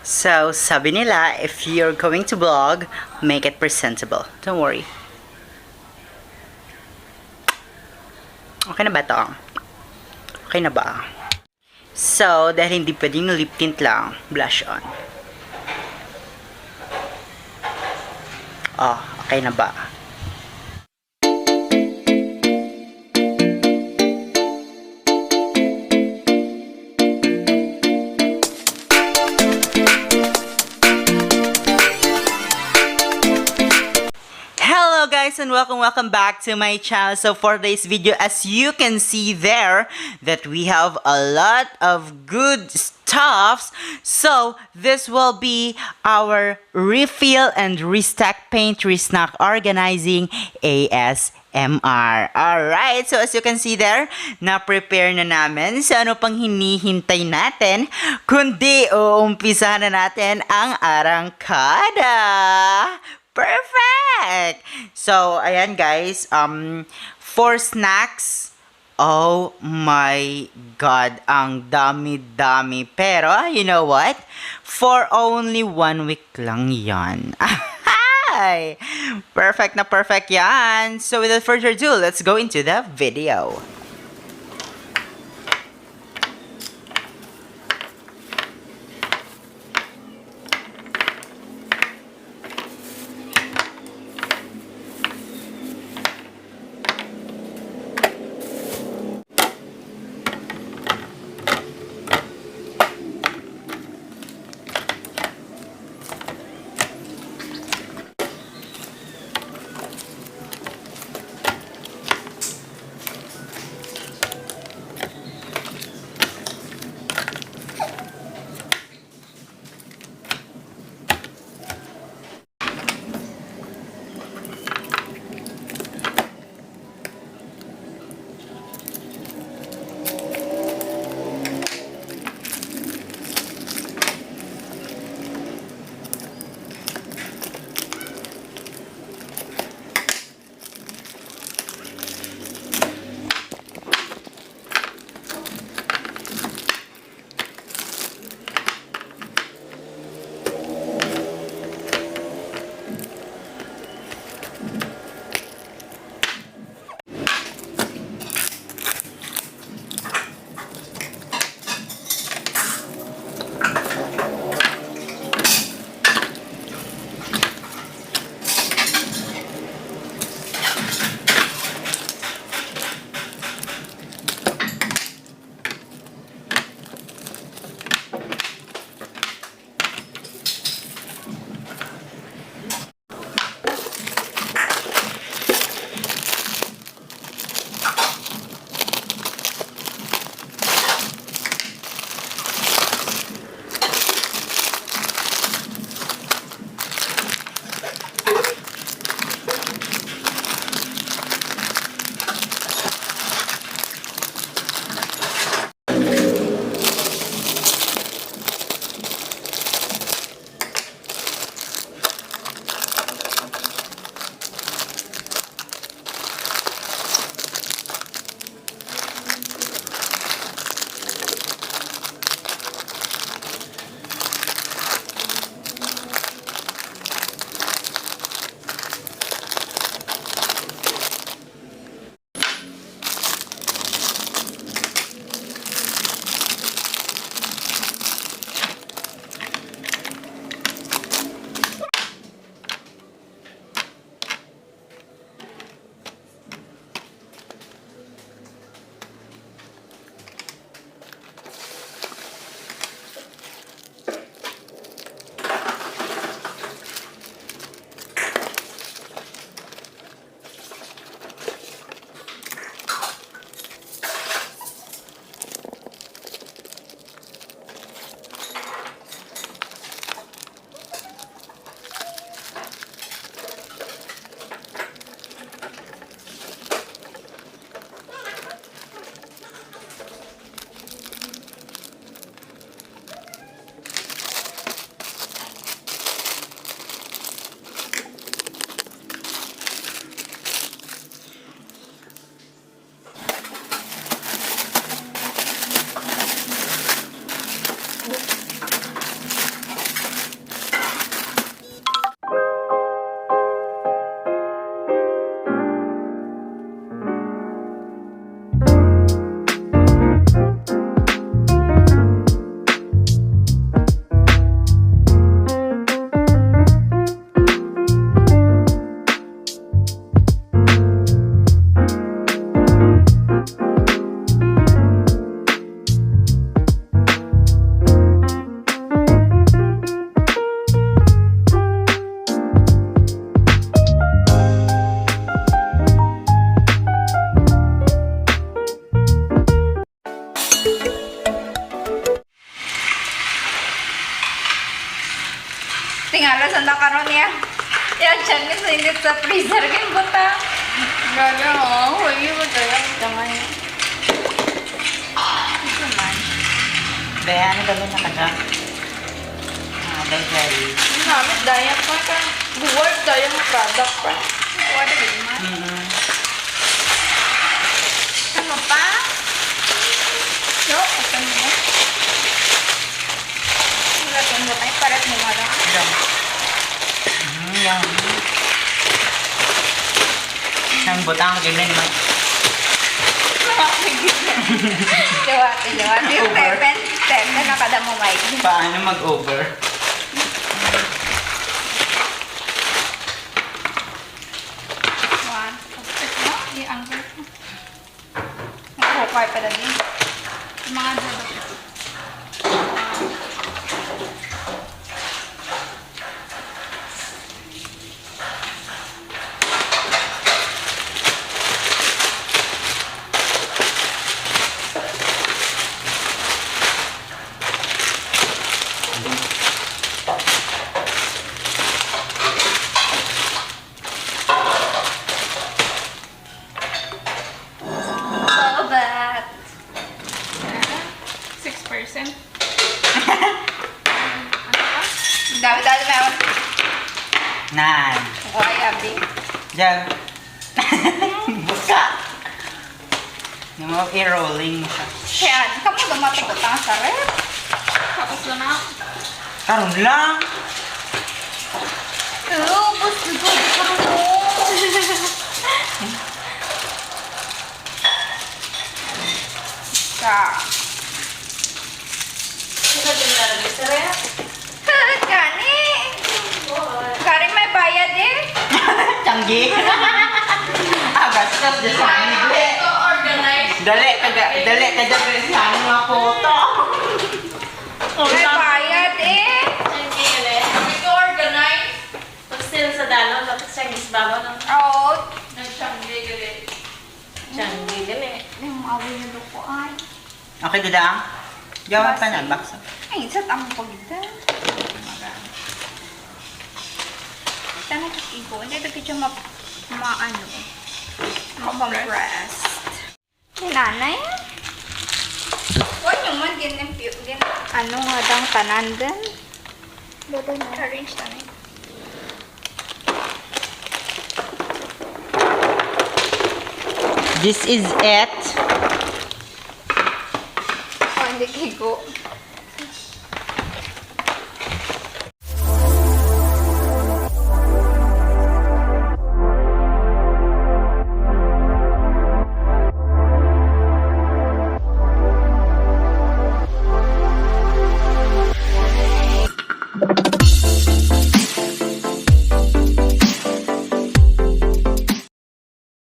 So, sabi nila, if you're going to vlog, make it presentable. Don't worry. Okay na ba to? Okay na ba? So, dahil hindi pwedeng lip tint lang, blush on. Oh, okay na ba? Hello guys and welcome back to my channel. So for this video, as you can see there, that we have a lot of good stuffs. So this will be our refill and restock pantry snack organizing ASMR. Alright, so as you can see there, na-prepare na namin. So ano pang hinihintay natin, kundi uumpisahan na natin ang arangkada. Perfect! So, ayan guys, for snacks, oh my God, ang dami-dami. Pero, you know what? For only 1 week lang yan. Ay! Perfect na perfect yan. So, without further ado, let's go into the video. Tingala sa nakaroon niya. Yan, siya nga sa init sa freezer. Kaya buta. Gala, oh. Huwag mo tayo. Tangan niya. Ito man. Daya, ano gano'n na kada? Dahil. Namit daya pa ka. Buward daya ng product pa. Buward din man. Ano pa? So, ito mo. Latin mo tayo. Parat mo nga lang. Yan. Ang butang ganyan naman. Jawati. Yung step na nakadamo may. Paano mag-over? One. No? Yung angker ko. Nag-hopay pala din. Mga dito. But 6%. Dami meron. 9. Why, Abby? Diyan. Buka. Yung mga i-rolling mo siya. Kaya, kamu dumating ko tanga sa rep. Tapos na. Karoon lang. Bus, karoon mo. Sino din nalagay sa rep? Kani. Kani may bayad eh. Tanggi. Gastos dyan sa amin. Ito organized. Dali ka dyan sa amin mga photo. May bayad eh. Hindi gali. Ito organized. Pag sila sa dalon, dapat siyang isbabaw ng Oo. Siyanggi gali. Siyanggi gali. Yung awin na duko ay. Okay, dudang. Gawin pa na, baksa. Ay, sa tamang pagita. Tanong ko ibo. Hindi ito siya compressed. Nanay? Huwag nyo man din ano nga dang tanan din. Arrange tanay. This is it. Oh, hindi kigo.